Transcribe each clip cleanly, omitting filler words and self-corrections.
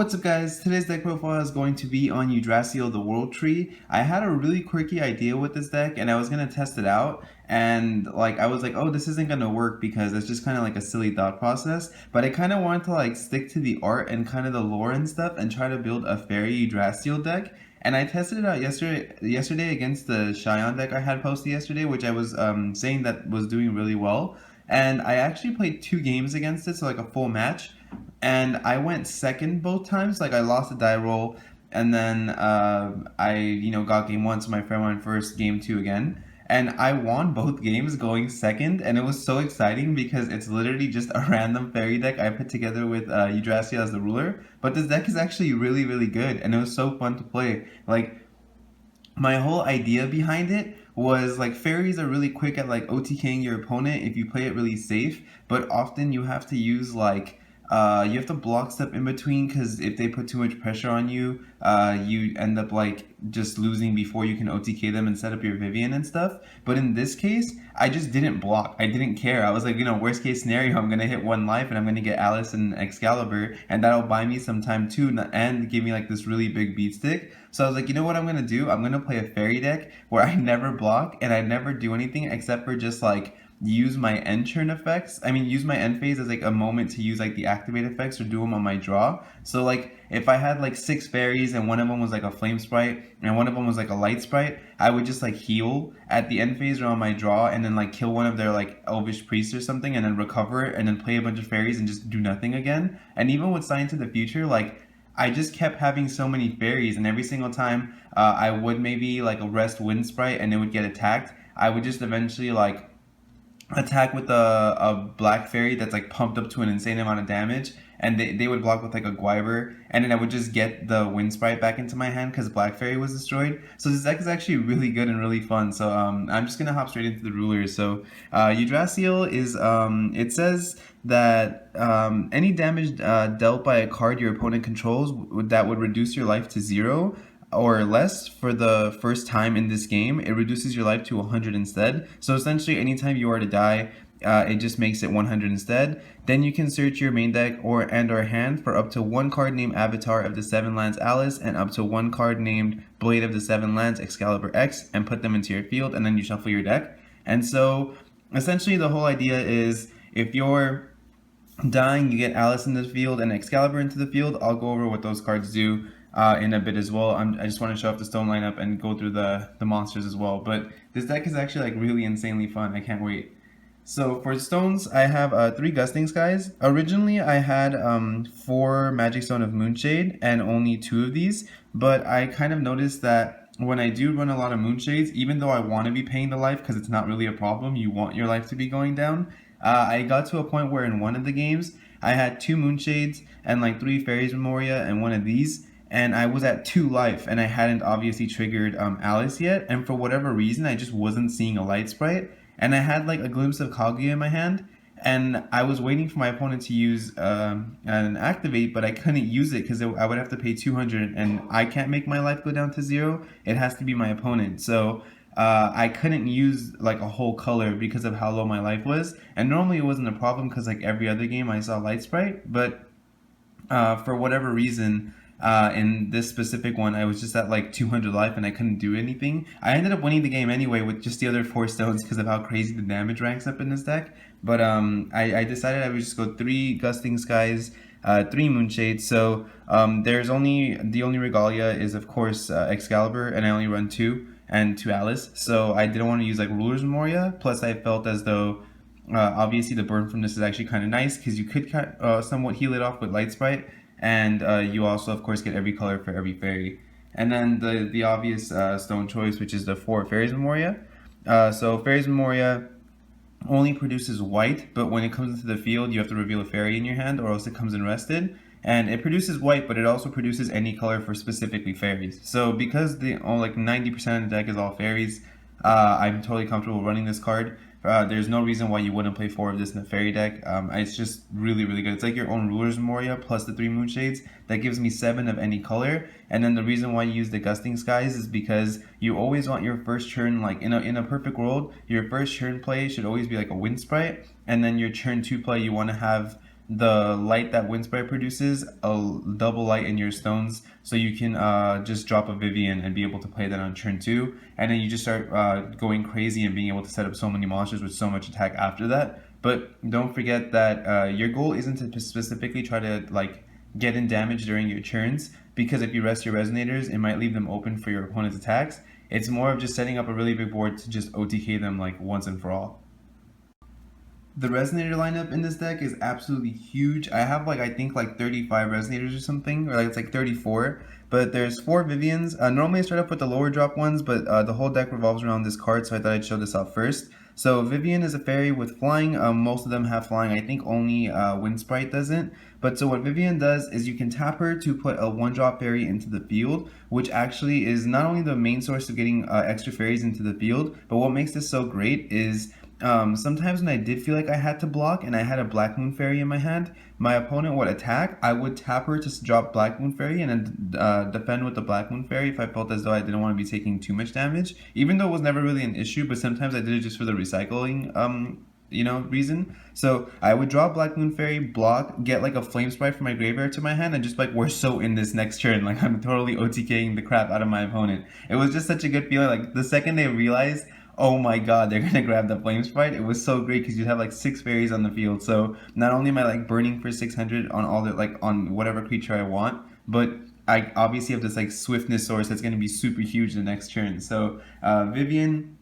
What's up guys, today's deck profile is going to be on Yggdrasil the World Tree. I had a really quirky idea with this deck and I was going to test it out, and I was like, oh, this isn't going to work because it's just kind of like a silly thought process, but I kind of wanted to stick to the art and kind of the lore and stuff and try to build a Fairy Yggdrasil deck. And I tested it out yesterday against the Cheyenne deck I had posted yesterday, which I was saying that was doing really well. And I actually played 2 games against it, so like a full match. And I went second both times. I lost a die roll, and then I got game 1, so my friend went first, game 2 again. And I won both games going second, and it was so exciting because it's literally just a random fairy deck I put together with Yggdrasil as the ruler. But this deck is actually really, really good, and it was so fun to play. My whole idea behind it was fairies are really quick at OTKing your opponent if you play it really safe, but often you have to use you have to block stuff in between, because if they put too much pressure on you, you end up just losing before you can OTK them and set up your Vivian and stuff. But in this case, I just didn't block. I didn't care. I was like, worst case scenario, I'm gonna hit 1 life and I'm gonna get Alice and Excalibur, and that'll buy me some time too and give me this really big beat stick. So I was like, you know what I'm gonna do? I'm gonna play a fairy deck where I never block and I never do anything except for just use my end turn effects. Use my end phase as a moment to use the activate effects or do them on my draw. So if I had 6 fairies and one of them was a Flame Sprite and one of them was a Light Sprite, I would just heal at the end phase or on my draw, and then kill one of their Elvish priests or something, and then recover it, and then play a bunch of fairies and just do nothing again. And even with Sign to the Future, I just kept having so many fairies, and every single time I would maybe arrest Wind Sprite and it would get attacked, I would just eventually attack with a black fairy that's pumped up to an insane amount of damage, and they would block with a Gwyver, and then I would just get the Wind Sprite back into my hand because black fairy was destroyed. So this deck is actually really good and really fun. So I'm just gonna hop straight into the rulers. So Yggdrasil is it says that any damage dealt by a card your opponent controls that would reduce your life to 0 or less for the first time in this game, it reduces your life to 100 instead. So essentially, anytime you are to die, it just makes it 100 instead. Then you can search your main deck or hand for up to 1 card named Avatar of the 7 Lands Alice and up to 1 card named Blade of the 7 Lands Excalibur X, and put them into your field, and then you shuffle your deck. And so essentially the whole idea is, if you're dying, you get Alice in the field and Excalibur into the field. I'll go over what those cards do in a bit as well. I just want to show off the stone lineup and go through the monsters as well. But this deck is actually really insanely fun. I can't wait. So for stones, I have 3 Gusting Skies. Originally, I had 4 Magic Stone of Moonshade and only 2 of these, but I kind of noticed that when I do run a lot of Moonshades, even though I want to be paying the life because it's not really a problem, you want your life to be going down, I got to a point where in one of the games, I had 2 Moonshades and 3 Fairies Memoria and 1 of these, and I was at 2 life, and I hadn't obviously triggered Alice yet, and for whatever reason, I just wasn't seeing a Light Sprite, and I had a Glimpse of Kaguya in my hand, and I was waiting for my opponent to use an activate, but I couldn't use it because I would have to pay 200, and I can't make my life go down to 0. It has to be my opponent, so I couldn't use a whole color because of how low my life was, and normally it wasn't a problem because every other game I saw Light Sprite, but for whatever reason, in this specific one, I was just at 200 life and I couldn't do anything. I ended up winning the game anyway with just the other 4 stones because of how crazy the damage ranks up in this deck. But I decided I would just go 3 Gusting Skies, 3 Moonshades. So the only Regalia is of course Excalibur, and I only run 2 and 2 Alice. So I didn't want to use Ruler's Memoria. Plus I felt as though obviously the burn from this is actually kind of nice because you could somewhat heal it off with Light Sprite. And you also, of course, get every color for every fairy. And then the obvious stone choice, which is the 4 Fairies Memoria. So Fairies Memoria only produces white, but when it comes into the field, you have to reveal a fairy in your hand, or else it comes in rested. And it produces white, but it also produces any color for specifically fairies. So because 90% of the deck is all fairies, I'm totally comfortable running this card. There's no reason why you wouldn't play 4 of this in a fairy deck. It's just really, really good. It's like your own Ruler's Memoria plus the 3 Moonshades. That gives me 7 of any color. And then the reason why you use the Gusting Skies is because you always want your first turn, in a perfect world, your first turn play should always be a Wind Sprite. And then your turn 2 play, you want to have the light that Wind Sprite produces, a double light in your stones, so you can just drop a Vivian and be able to play that on turn 2, and then you just start going crazy and being able to set up so many monsters with so much attack after that. But don't forget that your goal isn't to specifically try to like get in damage during your turns, because if you rest your resonators, it might leave them open for your opponent's attacks. It's more of just setting up a really big board to just OTK them like once and for all. The resonator lineup in this deck is absolutely huge. I have like I think like 35 resonators or something, or like it's like 34. But there's 4 Vivians. Normally I start off with the lower drop ones, but the whole deck revolves around this card, so I thought I'd show this off first. So Vivian is a fairy with flying. Most of them have flying. I think only Wind Sprite doesn't. But so what Vivian does is you can tap her to put a 1-drop fairy into the field, which actually is not only the main source of getting extra fairies into the field, but what makes this so great is sometimes when I did feel like I had to block and I had a Black Moon Fairy in my hand, my opponent would attack, I would tap her to drop Black Moon Fairy and then defend with the Black Moon Fairy if I felt as though I didn't want to be taking too much damage, even though it was never really an issue, but sometimes I did it just for the recycling reason. So I would draw Black Moon Fairy, block, get like a Flame Sprite from my graveyard to my hand, and just like, we're so in this next turn, like I'm totally OTKing the crap out of my opponent. It was just such a good feeling. Like the second they realized, oh my god, they're gonna grab the Flame Sprite, it was so great because you'd have like 6 fairies on the field. So not only am I like burning for 600 on all the like on whatever creature I want, but I obviously have this like swiftness source that's gonna be super huge the next turn. So Vivian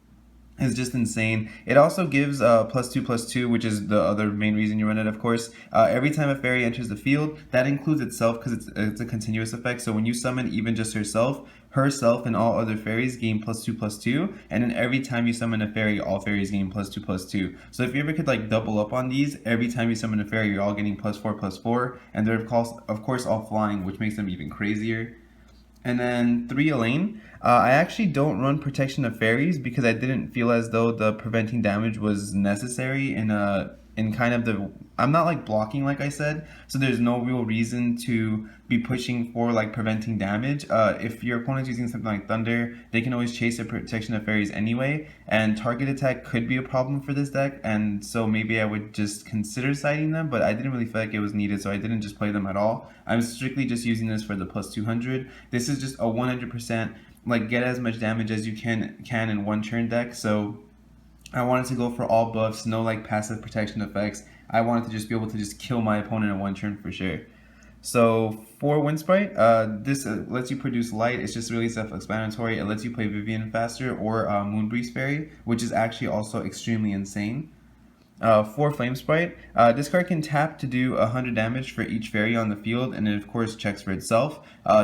is just insane. It also gives +2/+2, which is the other main reason you run it, of course. Every time a fairy enters the field, that includes itself because it's a continuous effect. So when you summon even just herself and all other fairies gain +2/+2, and then every time you summon a fairy, all fairies gain +2/+2. So if you ever could like double up on these, every time you summon a fairy, you're all getting +4/+4, and they're of course all flying, which makes them even crazier. And then 3 Elaine. I actually don't run Protection of Fairies because I didn't feel as though the preventing damage was necessary in kind of the... I'm not like blocking like I said, so there's no real reason to be pushing for like preventing damage. If your opponent's using something like Thunder, they can always chase a Protection of Fairies anyway, and target attack could be a problem for this deck, and so maybe I would just consider siding them, but I didn't really feel like it was needed, so I didn't just play them at all. I'm strictly just using this for the +200. This is just a 100% like get as much damage as you can in one turn deck, so I wanted to go for all buffs, no like passive protection effects. I wanted to just be able to just kill my opponent in one turn for sure. So for Wind Sprite, this lets you produce light. It's just really self-explanatory. It lets you play Vivian faster or Moonbreeze Fairy, which is actually also extremely insane. For Flame Sprite, this card can tap to do 100 damage for each fairy on the field, and it of course checks for itself.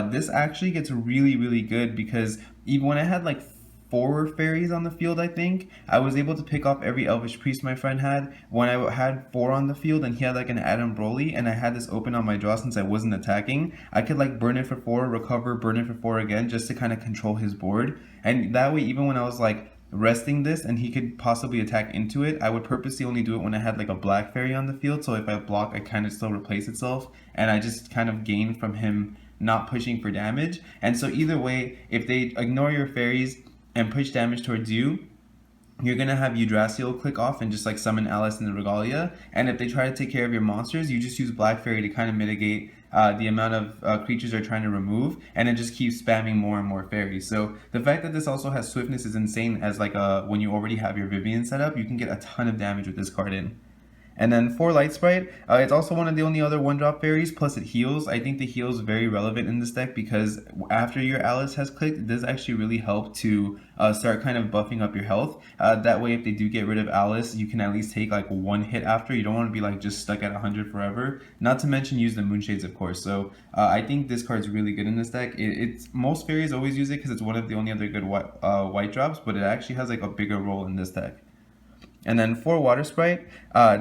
This actually gets really good because even when I had like 4 fairies on the field, I think, I was able to pick off every Elvish Priest my friend had. When I had 4 on the field and he had like an Adam Broly and I had this open on my draw since I wasn't attacking, I could like burn it for 4, recover, burn it for 4 again just to kind of control his board. And that way, even when I was like resting this and he could possibly attack into it, I would purposely only do it when I had like a black fairy on the field, so if I block, I kind of still replace itself, and I just kind of gain from him not pushing for damage. And so either way, if they ignore your fairies and push damage towards you, you're going to have Yggdrasil click off and just like summon Alice in the Regalia. And if they try to take care of your monsters, you just use Black Fairy to kind of mitigate the amount of creatures they're trying to remove, and it just keeps spamming more and more fairies. So the fact that this also has swiftness is insane, as like when you already have your Vivian set up, you can get a ton of damage with this card in. And then for Light Sprite, it's also one of the only other 1-drop fairies, plus it heals. I think the heal is very relevant in this deck because after your Alice has clicked, it does actually really help to start kind of buffing up your health. That way, if they do get rid of Alice, you can at least take like 1 hit after. You don't want to be like just stuck at 100 forever. Not to mention use the Moonshades, of course. So I think this card's really good in this deck. Most fairies always use it because it's one of the only other good white drops, but it actually has like a bigger role in this deck. And then for Water Sprite,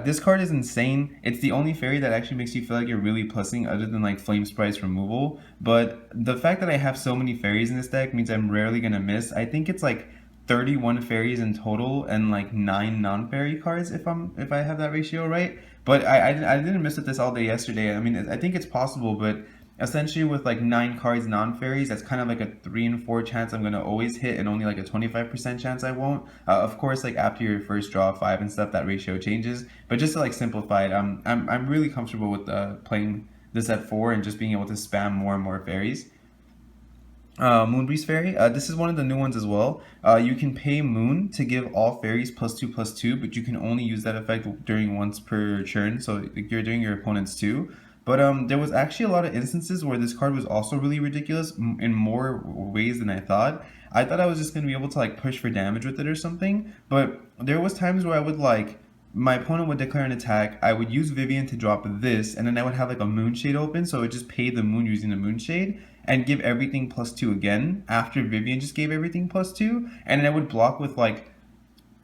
this card is insane. It's the only fairy that actually makes you feel like you're really plussing other than like Flame Sprite's removal. But the fact that I have so many fairies in this deck means I'm rarely going to miss. I think it's like 31 fairies in total and like 9 non-fairy cards if I have that ratio right. But I didn't miss with this all day yesterday. I mean, I think it's possible, but essentially with like 9 cards non-fairies, that's kind of like a 3 and 4 chance I'm gonna always hit, and only like a 25% chance I won't. Of course, like after your first draw of 5 and stuff, that ratio changes. But just to like simplify it, I'm really comfortable with playing this at 4 and just being able to spam more and more fairies. Moonbreeze Fairy. This is one of the new ones as well. You can pay Moon to give all fairies +2/+2, but you can only use that effect during once per turn, so you're doing your opponent's 2. But there was actually a lot of instances where this card was also really ridiculous in more ways than I thought. I thought I was just going to be able to like push for damage with it or something, but there was times where I would like my opponent would declare an attack, I would use Vivian to drop this, and then I would have like a Moonshade open, so I would just pay the Moon using the Moonshade, and give everything +2 again, after Vivian just gave everything +2, and then I would block with like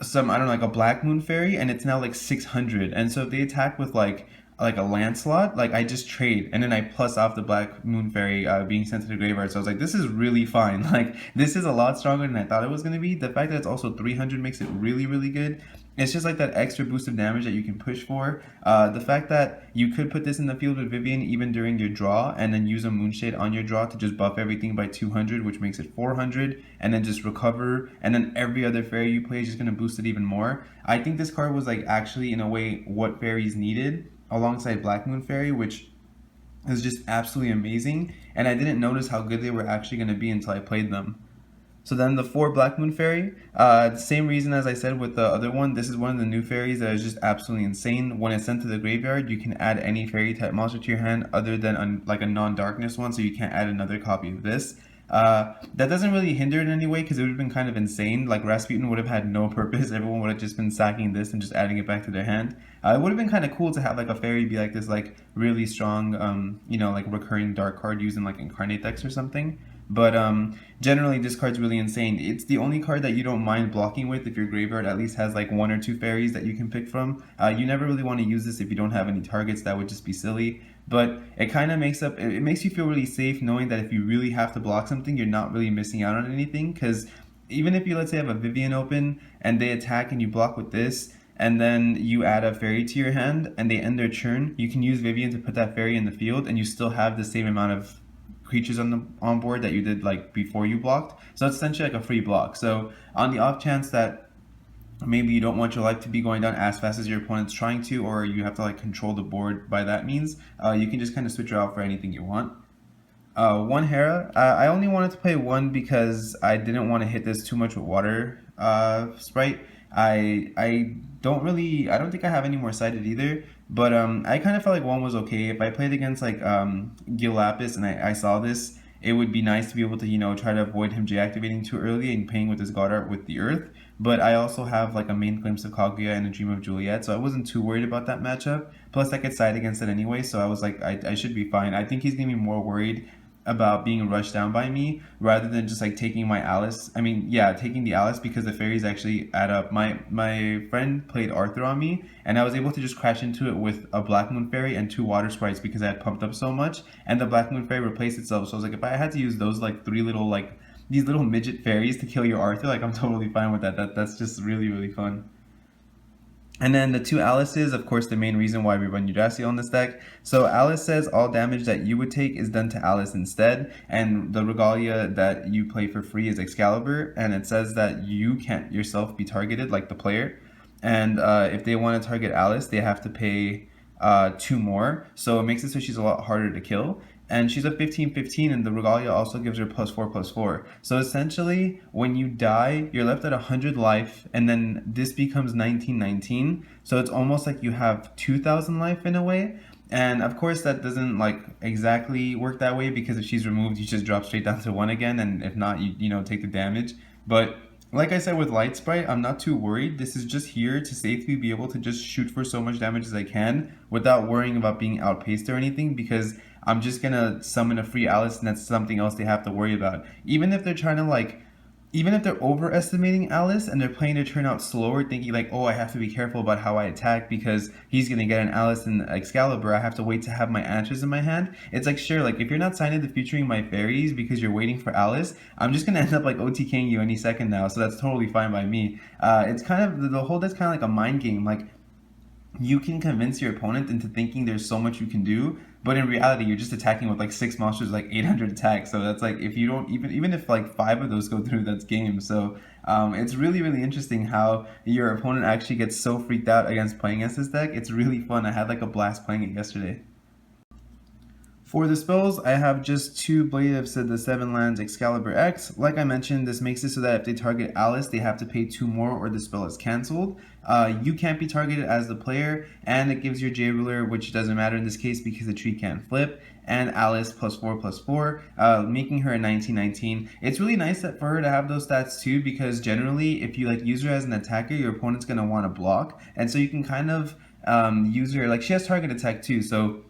some, I don't know, like a Black Moon Fairy, and it's now like 600, and so if they attack with like a Lancelot, like I just trade, and then I plus off the Black Moon Fairy being sent to the graveyard. So I was like, this is really fine. Like this is a lot stronger than I thought it was going to be. The fact that it's also 300 makes it really, really good. It's just like that extra boost of damage that you can push for. The fact that you could put this in the field with Vivian even during your draw, and then use a Moonshade on your draw to just buff everything by 200, which makes it 400, and then just recover, and then every other fairy you play is just going to boost it even more. I think this card was like actually in a way what fairies needed, alongside Black Moon Fairy, which is just absolutely amazing, and I didn't notice how good they were actually going to be until I played them. So then the 4 Black Moon Fairy, the same reason as I said with the other one, this is one of the new fairies that is just absolutely insane. When it's sent to the graveyard, you can add any fairy type monster to your hand other than like a non-darkness one, so you can't add another copy of this. That doesn't really hinder it in any way, because it would have been kind of insane. Like Rasputin would have had no purpose. Everyone would have just been sacking this and just adding it back to their hand. It would have been kind of cool to have like a fairy be like this like really strong, you know, like recurring dark card used in like Incarnate decks or something. But generally this card's really insane. It's the only card that you don't mind blocking with if your graveyard at least has like 1 or 2 fairies that you can pick from. You never really want to use this if you don't have any targets. That would just be silly. But it kind of makes you feel really safe knowing that if you really have to block something, you're not really missing out on anything. Because even if you, let's say, have a Vivian open and they attack and you block with this, and then you add a fairy to your hand and they end their turn, you can use Vivian to put that fairy in the field, and you still have the same amount of creatures on board that you did like before you blocked. So it's essentially like a free block. So on the off chance that maybe you don't want your life to be going down as fast as your opponent's trying to, or you have to like control the board by that means, you can just kind of switch her out for anything you want. 1 Hera. I only wanted to play 1 because I didn't want to hit this too much with Water Sprite. I don't think I have any more sided either, but I kind of felt like 1 was okay. If I played against like Gil Lapis and I saw this, it would be nice to be able to, you know, try to avoid him deactivating too early and playing with his God Art with the Earth. But I also have like a main Glimpse of Kaguya and a Dream of Juliet, so I wasn't too worried about that matchup. Plus I could side against it anyway, so I was like, I should be fine. I think he's gonna be more worried about being rushed down by me rather than just like taking my Alice. I mean, yeah, taking the Alice, because the fairies actually add up. My friend played Arthur on me, and I was able to just crash into it with a Black Moon Fairy and 2 Water Sprites because I had pumped up so much, and the Black Moon Fairy replaced itself. So I was like, if I had to use those like 3 little like these little midget fairies to kill your Arthur, like I'm totally fine with that. That's just really, really fun. And then the 2 Alices, of course, the main reason why we run Yggdrasil on this deck. So Alice says all damage that you would take is done to Alice instead, and the Regalia that you play for free is Excalibur, and it says that you can't yourself be targeted like the player, and if they want to target Alice, they have to pay 2 more, so it makes it so she's a lot harder to kill. And she's a 15/15, and the Regalia also gives her +4/+4. So essentially, when you die, you're left at 100 life, and then this becomes 19/19. So it's almost like you have 2,000 life in a way. And of course, that doesn't like exactly work that way, because if she's removed, you just drop straight down to 1 again, and if not, you know, take the damage. But like I said with Light Sprite, I'm not too worried. This is just here to safely be able to just shoot for so much damage as I can without worrying about being outpaced or anything, because I'm just gonna summon a free Alice, and that's something else they have to worry about. Even if they're trying to like, even if they're overestimating Alice and they're playing their turn out slower, thinking like, oh, I have to be careful about how I attack because he's gonna get an Alice and Excalibur, I have to wait to have my answers in my hand. It's like, sure, like if you're not signed to featuring my fairies because you're waiting for Alice, I'm just gonna end up like OTKing you any second now, so that's totally fine by me. It's kind of, the whole deck's kind of like a mind game. Like, you can convince your opponent into thinking there's so much you can do, but in reality you're just attacking with like 6 monsters, like 800 attack. So that's like, if you don't even if like 5 of those go through, that's game. So it's really interesting how your opponent actually gets so freaked out against playing against this deck. It's really fun. I had like a blast playing it yesterday. For the spells, I have just 2 Blade of the 7 lands Excalibur X. Like I mentioned, this makes it so that if they target Alice, they have to pay 2 more or the spell is cancelled. You can't be targeted as the player, and it gives your J Ruler, which doesn't matter in this case because the tree can't flip, and Alice +4/+4, making her a 19/19. It's really nice that for her to have those stats too, because generally, if you like use her as an attacker, your opponent's gonna want to block, and so you can kind of use her, like, she has target attack too, so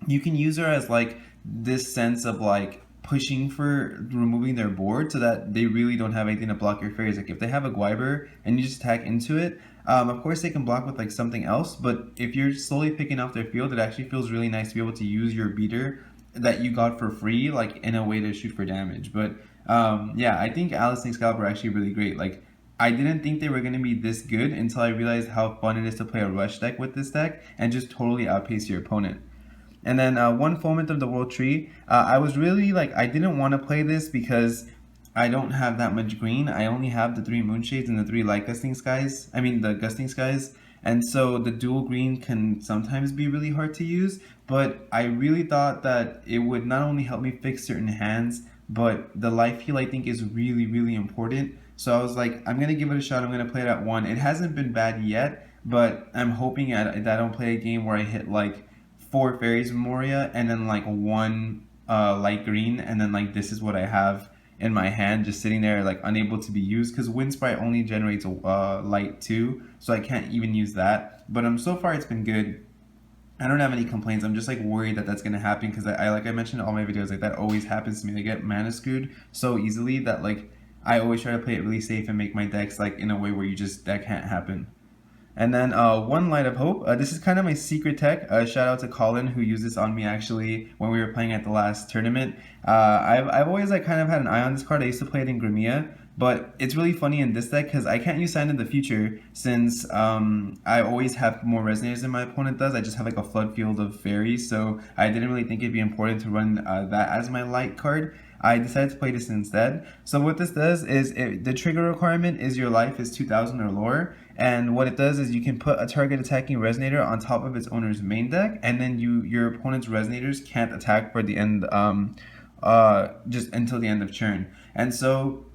you can use her as like this sense of like pushing for removing their board so that they really don't have anything to block your fairies. Like if they have a Gwyber and you just attack into it, of course they can block with like something else, but if you're slowly picking off their field, it actually feels really nice to be able to use your beater that you got for free, like in a way to shoot for damage. But yeah, I think Alice and Excalibur are actually really great. Like, I didn't think they were going to be this good until I realized how fun it is to play a rush deck with this deck and just totally outpace your opponent. And then 1 Foment of the World Tree. I was really like, I didn't want to play this because I don't have that much green. I only have the 3 Moonshades and the 3 Light Gusting Skies. I mean the Gusting Skies. And so the dual green can sometimes be really hard to use. But I really thought that it would not only help me fix certain hands, but the life heal I think is really important. So I was like, I'm going to give it a shot. I'm going to play it at 1. It hasn't been bad yet, but I'm hoping that I don't play a game where I hit like 4 fairies Memoria and then like 1 light green, and then like this is what I have in my hand just sitting there like unable to be used, because Wind Sprite only generates light 2, so I can't even use that. But so far it's been good. I don't have any complaints. I'm just like worried that that's gonna happen, because I like I mentioned in all my videos, like that always happens to me. I get mana screwed so easily that like I always try to play it really safe and make my decks like in a way where that can't happen. And then 1 Light of Hope. This is kind of my secret tech. Shout out to Colin, who used this on me actually when we were playing at the last tournament. I've always like kind of had an eye on this card. I used to play it in Grimea, but it's really funny in this deck because I can't use Sign of the Future since I always have more Resonators than my opponent does. I just have like a flood field of fairies, so I didn't really think it'd be important to run that as my light card. I decided to play this instead. So what this does is the trigger requirement is your life is 2000 or lower, and what it does is you can put a target attacking Resonator on top of its owner's main deck, and then your opponent's Resonators can't attack for the end, just until the end of turn. And so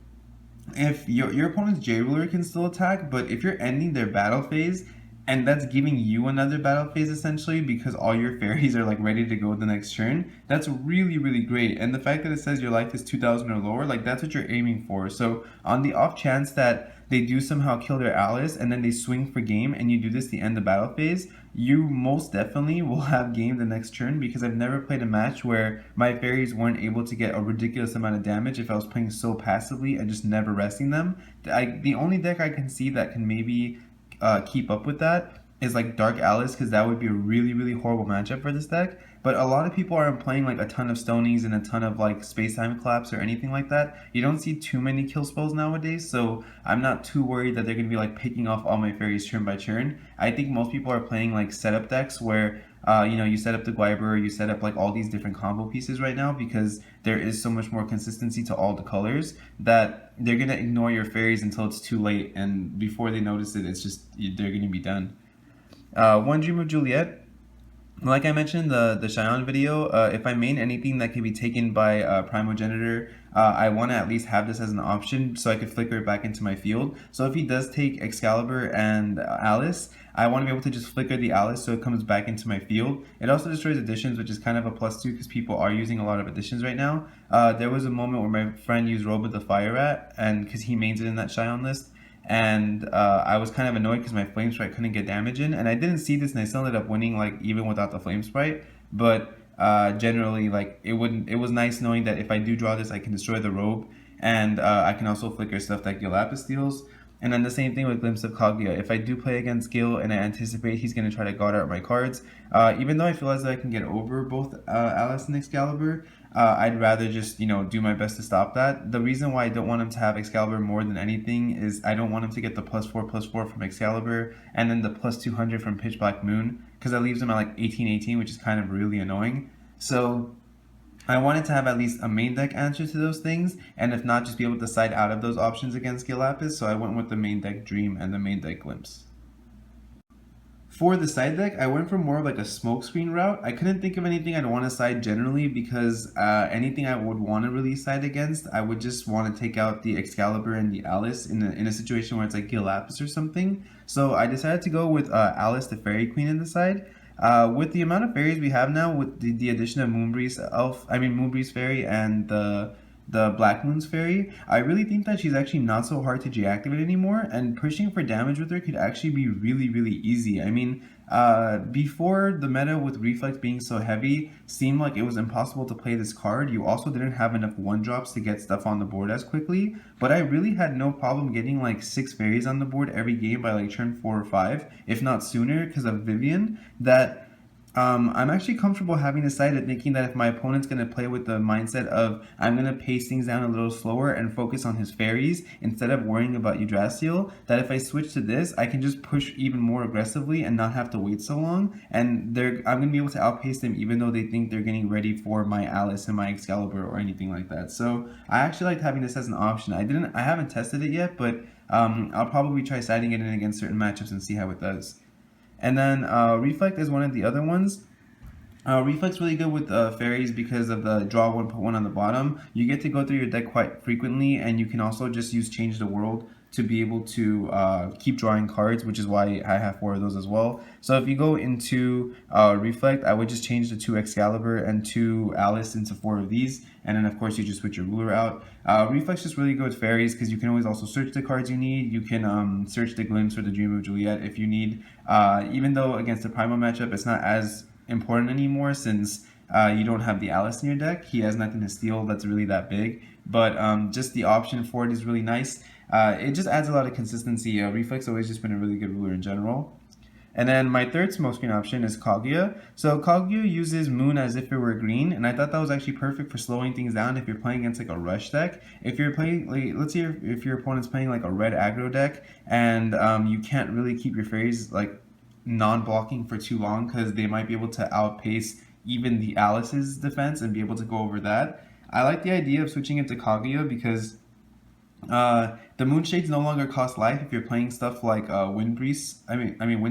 if your opponent's J Ruler can still attack, but if you're ending their battle phase, and that's giving you another battle phase essentially because all your fairies are like ready to go the next turn, that's really great. And the fact that it says your life is 2000 or lower, like that's what you're aiming for. So on the off chance that they do somehow kill their Alice and then they swing for game and you do this the end of battle phase, you most definitely will have game the next turn, because I've never played a match where my fairies weren't able to get a ridiculous amount of damage if I was playing so passively and just never resting them. The only deck I can see that can maybe keep up with that is like Dark Alice, because that would be a really horrible matchup for this deck. But a lot of people aren't playing like a ton of Stonies and a ton of like Space-Time Collapse or anything like that. You don't see too many kill spells nowadays, so I'm not too worried that they're going to be like picking off all my fairies turn by turn. I think most people are playing like setup decks where you know, you set up the Gwyber, you set up like all these different combo pieces right now, because there is so much more consistency to all the colors that they're going to ignore your fairies until it's too late, and before they notice it, it's just, they're going to be done. 1 Dream of Juliet. Like I mentioned in the Cheyenne video, if I main anything that can be taken by Primogenitor, I want to at least have this as an option so I could flicker it back into my field. So if he does take Excalibur and Alice, I want to be able to just flicker the Alice so it comes back into my field. It also destroys additions, which is kind of a +2 because people are using a lot of additions right now. There was a moment where my friend used Robe of the Fire Rat, and because he mains it in that Cheyenne list, and I was kind of annoyed because my Flame Sprite couldn't get damage in, and I didn't see this, and I still ended up winning like even without the Flame Sprite. But generally, like it was nice knowing that if I do draw this, I can destroy the Robe, and I can also flicker stuff that Lapis steals. And then the same thing with Glimpse of Kaguya. If I do play against Gil and I anticipate he's going to try to god out my cards, even though I feel as though I can get over both Alice and Excalibur, I'd rather just, do my best to stop that. The reason why I don't want him to have Excalibur more than anything is I don't want him to get the +4/+4 from Excalibur and then the +200 from Pitch Black Moon, because that leaves him at like 18/18, which is kind of really annoying. So I wanted to have at least a main deck answer to those things, and if not, just be able to decide out of those options against Gilapis, so I went with the main deck Dream and the main deck Glimpse. For the side deck, I went for more of like a smokescreen route. I couldn't think of anything I'd want to side generally because anything I would want to really side against, I would just want to take out the Excalibur and the Alice in a situation where it's like Gilapis or something. So I decided to go with Alice, the Fairy Queen, in the side. With the amount of fairies we have now, with the addition of Moonbreeze Fairy and the Black Moon's Fairy, I really think that she's actually not so hard to deactivate anymore, and pushing for damage with her could actually be really, really easy. I mean, before the meta with Reflex being so heavy seemed like it was impossible to play this card, you also didn't have enough 1-drops to get stuff on the board as quickly, but I really had no problem getting like 6 fairies on the board every game by like turn 4 or 5, if not sooner, because of Vivian, that I'm actually comfortable having decided thinking that if my opponent's going to play with the mindset of I'm going to pace things down a little slower and focus on his fairies instead of worrying about Yggdrasil, that if I switch to this, I can just push even more aggressively and not have to wait so long, and I'm going to be able to outpace them even though they think they're getting ready for my Alice and my Excalibur or anything like that. So I actually liked having this as an option. I haven't tested it yet, but I'll probably try siding it in against certain matchups and see how it does. And then Reflect is one of the other ones. Reflex really good with fairies because of the draw one, put one on the bottom. You get to go through your deck quite frequently, and you can also just use Change the World to be able to keep drawing cards, which is why I have 4 of those as well. So if you go into Reflect, I would just change the 2 Excalibur and 2 Alice into 4 of these, and then of course you just switch your ruler out. Reflex is really good with fairies because you can always also search the cards you need. You can search the Glimpse or the Dream of Juliet if you need. Even though against the Primal matchup, it's not as important anymore since you don't have the Alice in your deck. He has nothing to steal that's really that big, but just the option for it is really nice. It just adds a lot of consistency. Reflex always just been a really good ruler in general. And then my third smokescreen option is Kaguya. So Kaguya uses Moon as if it were green, and I thought that was actually perfect for slowing things down if you're playing against like a rush deck. If you're playing, like, let's say if your opponent's playing like a red aggro deck, and you can't really keep your fairies like non-blocking for too long because they might be able to outpace even the Alice's defense and be able to go over that. I like the idea of switching it to Kaguya because the Moonshades no longer cost life if you're playing stuff like Wind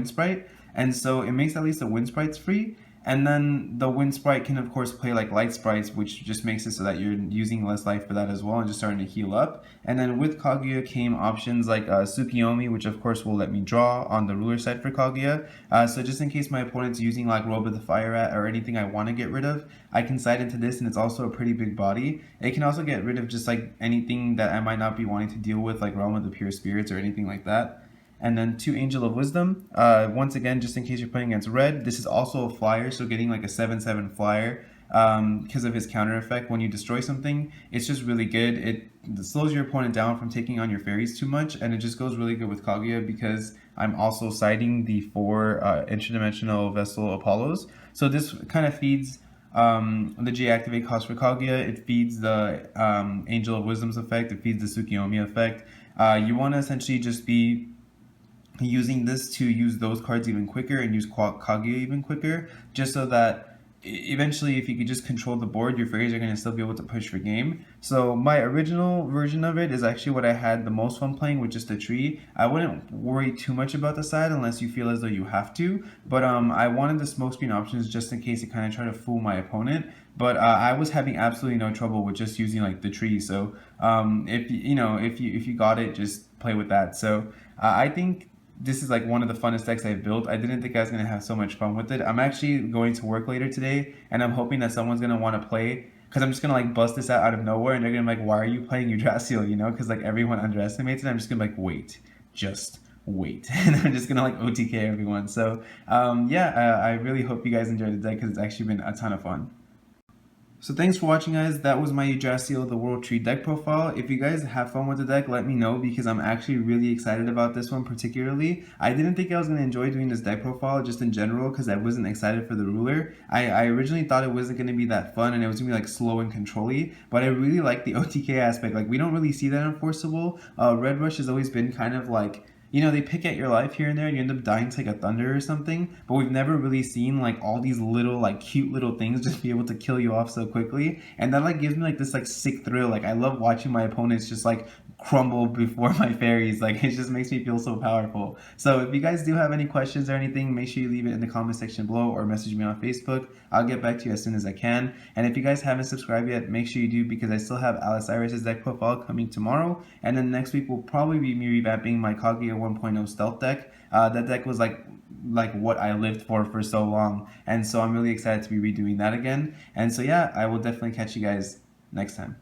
Sprite, and so it makes at least the Wind Sprites free. And then the Wind Sprite can of course play like Light Sprites, which just makes it so that you're using less life for that as well and just starting to heal up. And then with Kaguya came options like Tsukiyomi, which of course will let me draw on the ruler side for Kaguya. So just in case my opponent's using like Robe of the Fire Rat or anything I want to get rid of, I can side into this, and it's also a pretty big body. It can also get rid of just like anything that I might not be wanting to deal with, like Realm of the Pure Spirits or anything like that. And then 2 Angel of Wisdom. Once again, just in case you're playing against red, this is also a flyer, so getting like a 7/7 flyer because of his counter effect when you destroy something, it's just really good. It slows your opponent down from taking on your fairies too much, and it just goes really good with Kaguya because I'm also siding the 4 interdimensional vessel Apollos. So this kind of feeds the J activate cost for Kaguya. It feeds the Angel of Wisdom's effect. It feeds the Tsukiyomi effect. You want to essentially just be using this to use those cards even quicker and use Kaguya even quicker, just so that eventually if you could just control the board, your fairies are going to still be able to push for game. So my original version of it is actually what I had the most fun playing with just a tree. I wouldn't worry too much about the side unless you feel as though you have to, but I wanted the smokescreen options just in case it kind of try to fool my opponent. But I was having absolutely no trouble with just using like the tree. So if you got it, just play with that. So I think this is like one of the funnest decks I've built. I didn't think I was going to have so much fun with it. I'm actually going to work later today, and I'm hoping that someone's going to want to play, because I'm just going to like bust this out of nowhere, and they're going to be like, why are you playing Yggdrasil, because like everyone underestimates it. I'm just going to be like, wait, just wait. And I'm just going to like OTK everyone. So I really hope you guys enjoyed the deck because it's actually been a ton of fun. So thanks for watching, guys. That was my Yggdrasil the World Tree deck profile. If you guys have fun with the deck, let me know, because I'm actually really excited about this one particularly. I didn't think I was going to enjoy doing this deck profile just in general because I wasn't excited for the ruler. I originally thought it wasn't going to be that fun and it was going to be like slow and control-y, but I really like the OTK aspect. Like, we don't really see that in Forcible. Red Rush has always been kind of like, you know, they pick at your life here and there and you end up dying to like a thunder or something, but we've never really seen like all these little like cute little things just be able to kill you off so quickly. And that like gives me like this like sick thrill. Like, I love watching my opponents just like crumble before my fairies. Like, it just makes me feel so powerful. So if you guys do have any questions or anything, make sure you leave it in the comment section below or message me on Facebook. I'll get back to you as soon as I can. And if you guys haven't subscribed yet, make sure you do, because I still have Alice Iris's deck profile coming tomorrow. And then next week will probably be me revamping my Kaguya 1.0 stealth deck. That deck was like what I lived for so long, and so I'm really excited to be redoing that again. And so yeah, I will definitely catch you guys next time.